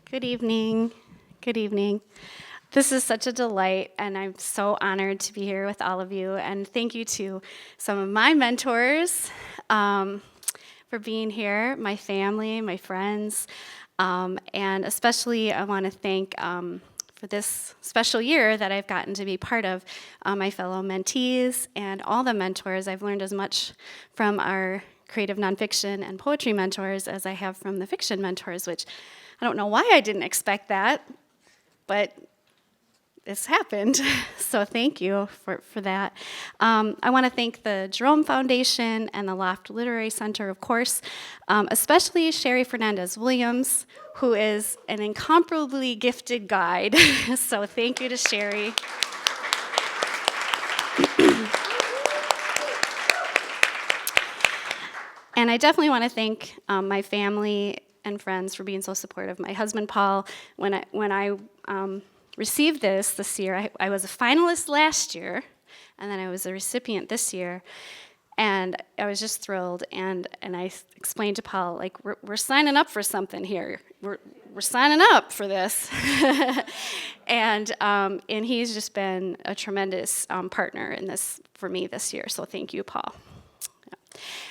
Good evening. Good evening. This is such a delight, and I'm so honored to be here with all of you. And thank you to some of my mentors for being here, my family, my friends, and especially I want to thank for this special year that I've gotten to be part of my fellow mentees and all the mentors. I've learned as much from our creative nonfiction and poetry mentors as I have from the fiction mentors, which I don't know why I didn't expect that, but it's happened. So thank you for that. I want to thank the Jerome Foundation and the Loft Literary Center, of course, especially Sherry Fernandez-Williams, who is an incomparably gifted guide. So thank you to Sherry. And I definitely want to thank my family and friends for being so supportive. My husband, Paul, when I received this year, I was a finalist last year, and then I was a recipient this year, and I was just thrilled. And I explained to Paul, like, we're signing up for something here. We're signing up for this. And he's just been a tremendous partner in this for me this year. So thank you, Paul.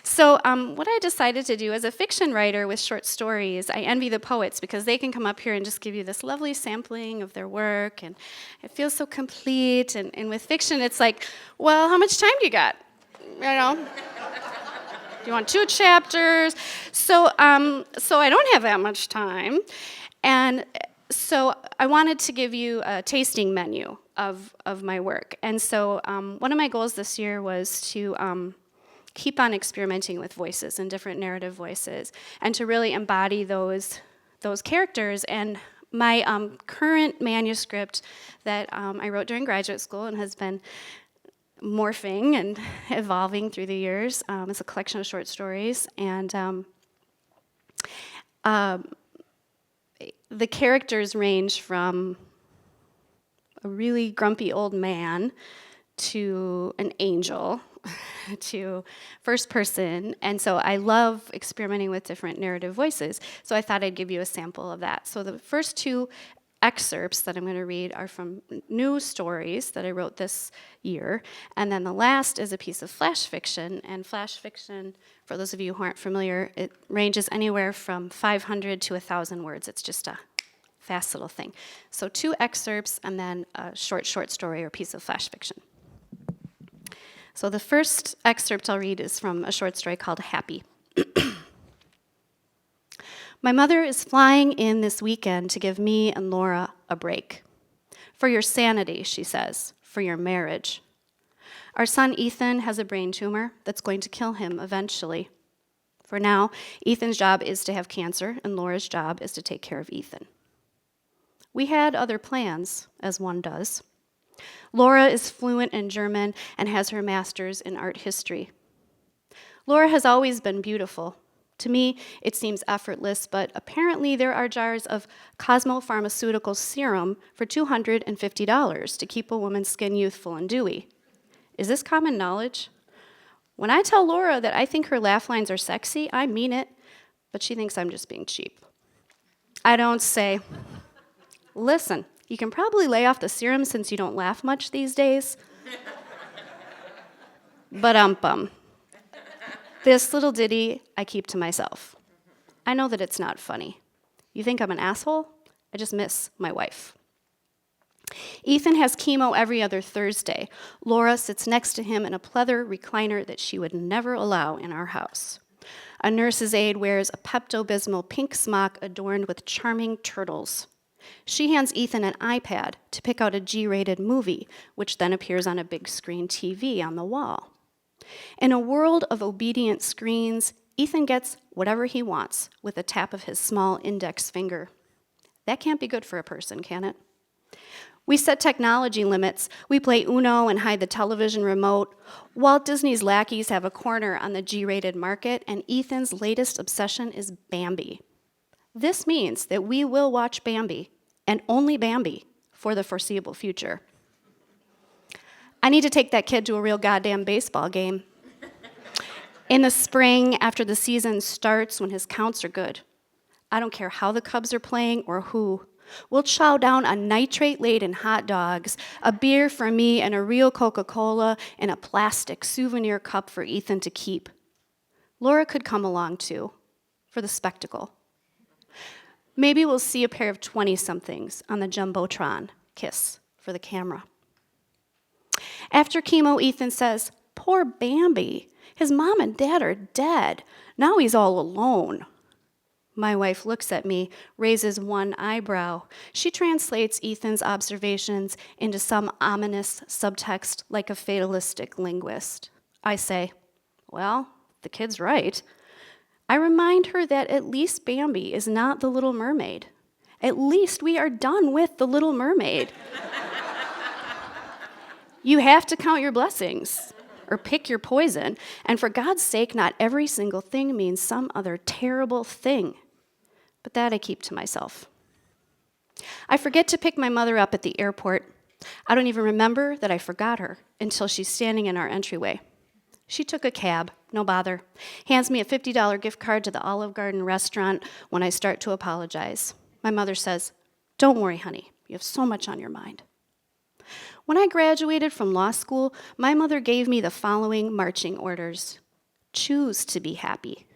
So what I decided to do as a fiction writer with short stories, I envy the poets because they can come up here and just give you this lovely sampling of their work, and it feels so complete. And with fiction, it's like, well, how much time do you got? You know? Do you want 2 chapters? So I don't have that much time. And so I wanted to give you a tasting menu of my work. And so one of my goals this year was to keep on experimenting with voices and different narrative voices, and to really embody those characters. And my current manuscript that I wrote during graduate school and has been morphing and evolving through the years is a collection of short stories. And the characters range from a really grumpy old man to an angel to first person. And so I love experimenting with different narrative voices. So I thought I'd give you a sample of that. So the first 2 excerpts that I'm going to read are from new stories that I wrote this year. And then the last is a piece of flash fiction. And flash fiction, for those of you who aren't familiar, it ranges anywhere from 500 to 1,000 words. It's just a fast little thing. So 2 excerpts and then a short story or piece of flash fiction. So the first excerpt I'll read is from a short story called Happy. My mother is flying in this weekend to give me and Laura a break. For your sanity, she says, for your marriage. Our son Ethan has a brain tumor that's going to kill him eventually. For now, Ethan's job is to have cancer, and Laura's job is to take care of Ethan. We had other plans, as one does. Laura is fluent in German and has her master's in art history. Laura has always been beautiful. To me, it seems effortless, but apparently there are jars of cosmopharmaceutical serum for $250 to keep a woman's skin youthful and dewy. Is this common knowledge? When I tell Laura that I think her laugh lines are sexy, I mean it, but she thinks I'm just being cheap. I don't say, listen, you can probably lay off the serum since you don't laugh much these days. But this little ditty I keep to myself. I know that it's not funny. You think I'm an asshole? I just miss my wife. Ethan has chemo every other Thursday. Laura sits next to him in a pleather recliner that she would never allow in our house. A nurse's aide wears a Pepto-Bismol pink smock adorned with charming turtles. She hands Ethan an iPad to pick out a G-rated movie, which then appears on a big screen TV on the wall. In a world of obedient screens, Ethan gets whatever he wants with a tap of his small index finger. That can't be good for a person, can it? We set technology limits. We play Uno and hide the television remote. Walt Disney's lackeys have a corner on the G-rated market, and Ethan's latest obsession is Bambi. This means that we will watch Bambi, and only Bambi, for the foreseeable future. I need to take that kid to a real goddamn baseball game. In the spring, after the season starts, when his counts are good, I don't care how the Cubs are playing or who. We'll chow down on nitrate-laden hot dogs, a beer for me and a real Coca-Cola, and a plastic souvenir cup for Ethan to keep. Laura could come along too, for the spectacle. Maybe we'll see a pair of 20-somethings on the Jumbotron, kiss for the camera. After chemo, Ethan says, "Poor Bambi. His mom and dad are dead. Now he's all alone." My wife looks at me, raises one eyebrow. She translates Ethan's observations into some ominous subtext like a fatalistic linguist. I say, "Well, the kid's right." I remind her that at least Bambi is not the Little Mermaid. At least we are done with the Little Mermaid. You have to count your blessings or pick your poison. And for God's sake, not every single thing means some other terrible thing. But that I keep to myself. I forget to pick my mother up at the airport. I don't even remember that I forgot her until she's standing in our entryway. She took a cab, no bother, hands me a $50 gift card to the Olive Garden restaurant when I start to apologize. My mother says, "Don't worry, honey, you have so much on your mind." When I graduated from law school, my mother gave me the following marching orders. Choose to be happy.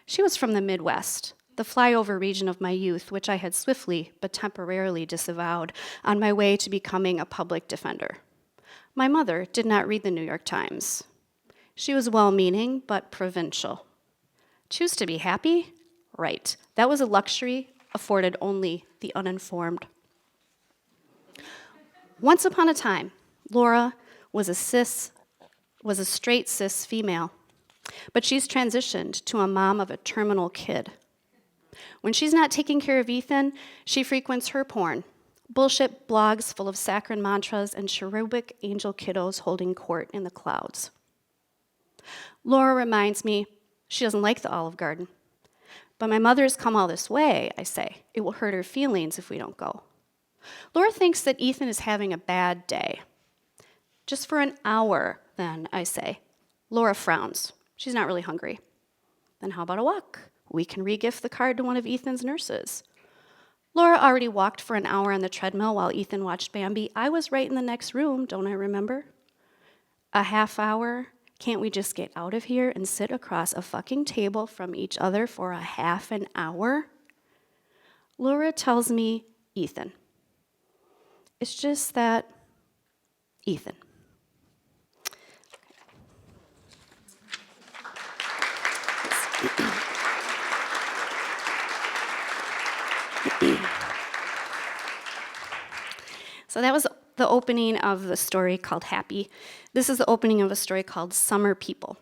She was from the Midwest, the flyover region of my youth, which I had swiftly but temporarily disavowed on my way to becoming a public defender. My mother did not read the New York Times. She was well-meaning, but provincial. Choose to be happy? Right. That was a luxury afforded only the uninformed. Once upon a time, Laura was a straight cis female, but she's transitioned to a mom of a terminal kid. When she's not taking care of Ethan, she frequents her porn, bullshit blogs full of saccharine mantras and cherubic angel kiddos holding court in the clouds. Laura reminds me she doesn't like the Olive Garden. But my mother's come all this way, I say. It will hurt her feelings if we don't go. Laura thinks that Ethan is having a bad day. Just for an hour, then, I say. Laura frowns. She's not really hungry. Then how about a walk? We can re-gift the card to one of Ethan's nurses. Laura already walked for an hour on the treadmill while Ethan watched Bambi. I was right in the next room, don't I remember? A half hour? Can't we just get out of here and sit across a fucking table from each other for a half an hour? Laura tells me, Ethan. It's just that, Ethan. So that was the opening of the story called Happy. This is the opening of a story called Summer People.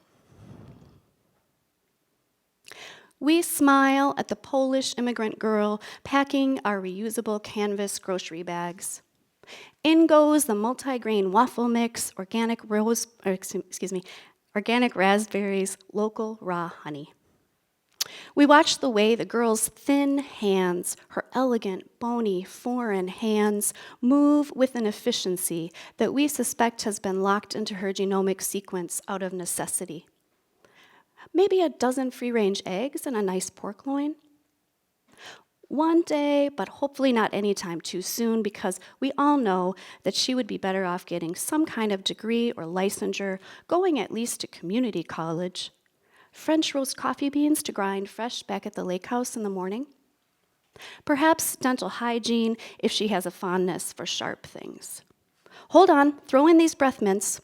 We smile at the Polish immigrant girl packing our reusable canvas grocery bags. In goes the multi-grain waffle mix, organic raspberries, local raw honey. We watch the way the girl's thin hands, her elegant, bony, foreign hands, move with an efficiency that we suspect has been locked into her genomic sequence out of necessity. Maybe a dozen free-range eggs and a nice pork loin. One day, but hopefully not anytime too soon, because we all know that she would be better off getting some kind of degree or licensure, going at least to community college. French roast coffee beans to grind fresh back at the lake house in the morning. Perhaps dental hygiene if she has a fondness for sharp things. Hold on, throw in these breath mints.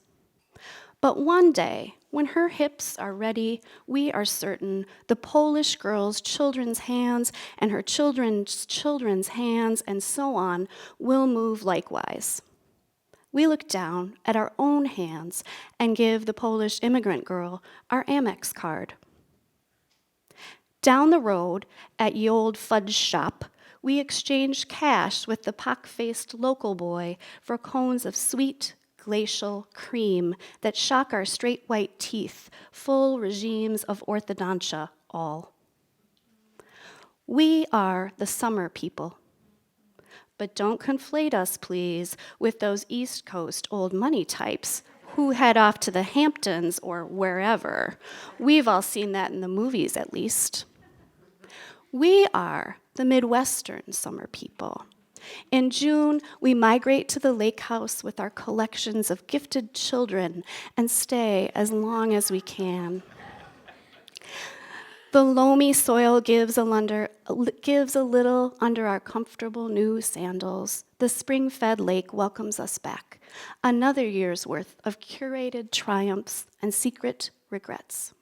But one day, when her hips are ready, we are certain the Polish girl's children's hands and her children's children's hands and so on will move likewise. We look down at our own hands and give the Polish immigrant girl our Amex card. Down the road at Ye Old Fudge Shop, we exchange cash with the pock-faced local boy for cones of sweet, glacial cream that shock our straight white teeth, full regimes of orthodontia all. We are the summer people. But don't conflate us, please, with those East Coast old money types who head off to the Hamptons or wherever. We've all seen that in the movies, at least. We are the Midwestern summer people. In June, we migrate to the lake house with our collections of gifted children and stay as long as we can. The loamy soil gives a little under our comfortable new sandals. The spring-fed lake welcomes us back. Another year's worth of curated triumphs and secret regrets.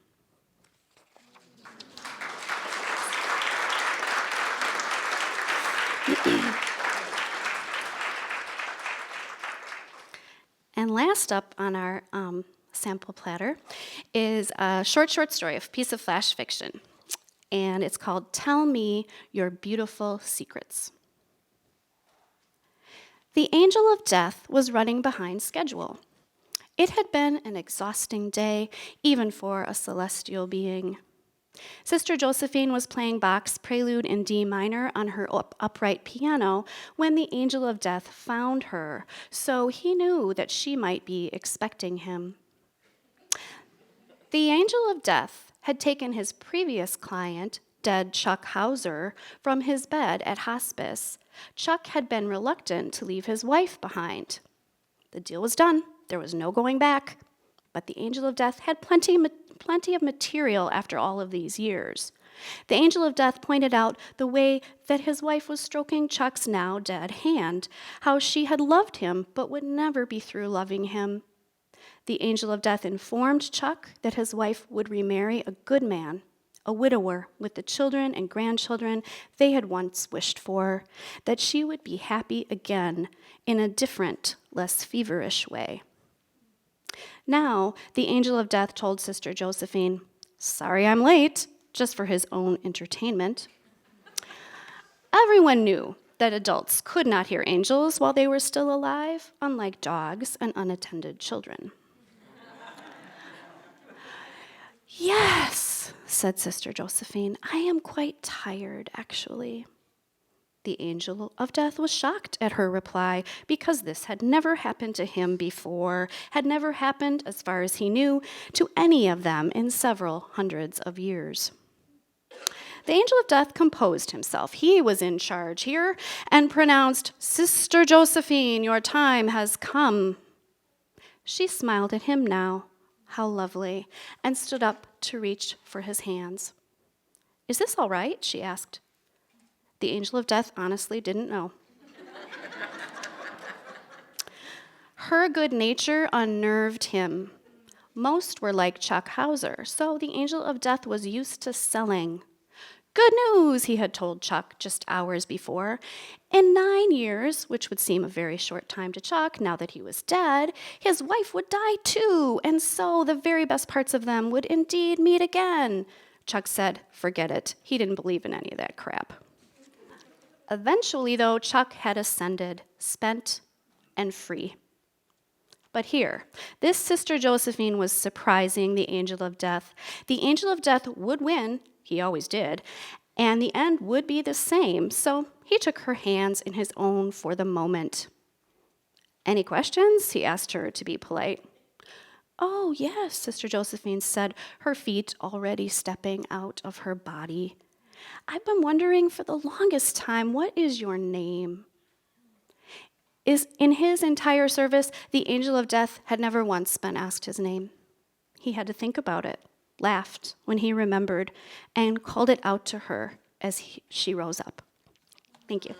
And last up on our sample platter is a short story, a piece of flash fiction. And it's called Tell Me Your Beautiful Secrets. The angel of death was running behind schedule. It had been an exhausting day, even for a celestial being. Sister Josephine was playing Bach's Prelude in D minor on her upright piano when the angel of death found her, so he knew that she might be expecting him. The angel of death had taken his previous client, dead Chuck Hauser, from his bed at hospice. Chuck had been reluctant to leave his wife behind. The deal was done. There was no going back. But the angel of death had plenty of material after all of these years. The angel of death pointed out the way that his wife was stroking Chuck's now dead hand, how she had loved him but would never be through loving him. The angel of death informed Chuck that his wife would remarry a good man, a widower with the children and grandchildren they had once wished for, that she would be happy again in a different, less feverish way. Now, the angel of death told Sister Josephine, "Sorry I'm late," just for his own entertainment. Everyone knew that adults could not hear angels while they were still alive, unlike dogs and unattended children. "Yes," said Sister Josephine, "I am quite tired, actually." The angel of death was shocked at her reply because this had never happened to him before, had never happened, as far as he knew, to any of them in several hundreds of years. The angel of death composed himself. He was in charge here and pronounced, "Sister Josephine, your time has come." She smiled at him now, how lovely, and stood up to reach for his hands. "Is this all right?" she asked. The angel of death honestly didn't know. Her good nature unnerved him. Most were like Chuck Hauser, so the angel of death was used to selling. "Good news," he had told Chuck just hours before. In 9 years, which would seem a very short time to Chuck now that he was dead, his wife would die too, and so the very best parts of them would indeed meet again. Chuck said, forget it. He didn't believe in any of that crap. Eventually, though, Chuck had ascended, spent and free. But here, this Sister Josephine was surprising the angel of death. The angel of death would win, he always did, and the end would be the same, so he took her hands in his own for the moment. "Any questions?" he asked her to be polite. "Oh, yes," Sister Josephine said, her feet already stepping out of her body. "I've been wondering for the longest time, what is your name?" In his entire service, the angel of death had never once been asked his name. He had to think about it, laughed when he remembered, and called it out to her as she rose up. Thank you.